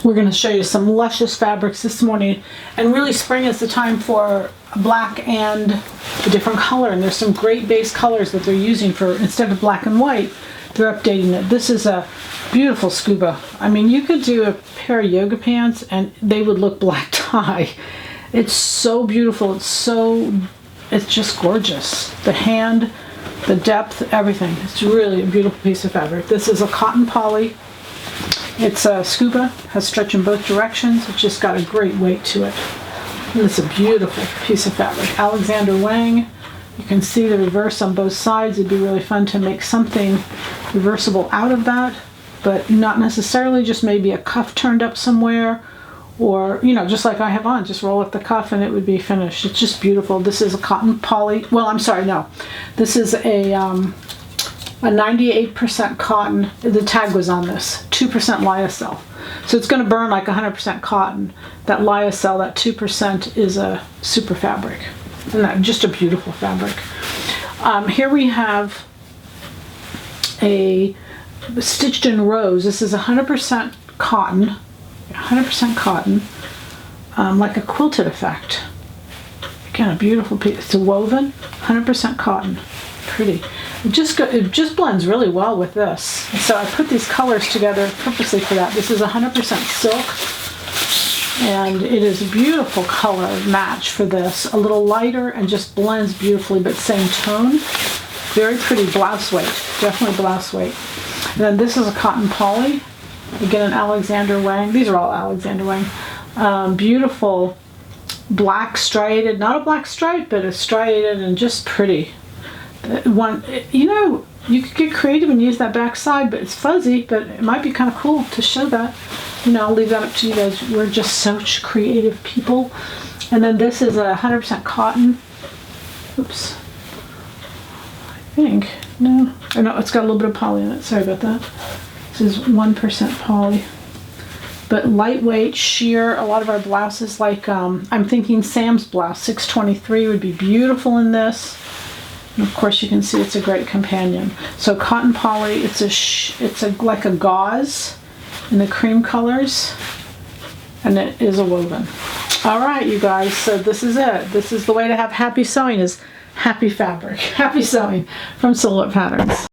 We're going to show you some luscious fabrics this morning, and really spring is the time for black and a different color, and there's some great base colors that they're using for, instead of black and white, they're updating it. This is a beautiful scuba. I mean, you could do a pair of yoga pants and they would look black tie. It's so beautiful. It's just gorgeous. The hand, the depth, everything. It's really a beautiful piece of fabric. This is a cotton poly. It's a scuba, has stretch in both directions. It's just got a great weight to it. And it's a beautiful piece of fabric. Alexander Wang. You can see the reverse on both sides. It'd be really fun to make something reversible out of that, but not necessarily, just maybe a cuff turned up somewhere, or, you know, just like I have on, just roll up the cuff and it would be finished. It's just beautiful. This is a cotton poly. Well, I'm sorry, no. This is a 98% cotton. The tag was on this. 2% lyocell. So it's going to burn like 100% cotton. That lyocell, that 2%, is a super fabric. And that, just a beautiful fabric. Here we have a stitched in rose. This is 100% cotton. 100% cotton. Like a quilted effect. Again, a beautiful piece. It's a woven, 100% cotton. Pretty. It just blends really well with this. So I put these colors together purposely for that. This is 100% silk. And it is a beautiful color match for this. A little lighter and just blends beautifully, but same tone. Very pretty blouse weight. Definitely blouse weight. And then this is a cotton poly. Again, an Alexander Wang. These are all Alexander Wang. Beautiful black striated, not a black stripe, but a striated and just pretty. One, you know, you could get creative and use that back side, but it's fuzzy, but it might be kind of cool to show that. You know, I'll leave that up to you guys. We're just such creative people. And then this is a 100% cotton. Oops. I think, no. Oh, no, it's got a little bit of poly in it. Sorry about that. This is 1% poly. But lightweight, sheer. A lot of our blouses, like, I'm thinking Sam's blouse, 623 would be beautiful in this. And of course, you can see it's a great companion. So cotton poly, it's like a gauze in the cream colors, and it is a woven. All right, you guys, so this is it. This is the way to have happy sewing, is happy fabric. Happy sewing from Silhouette Patterns.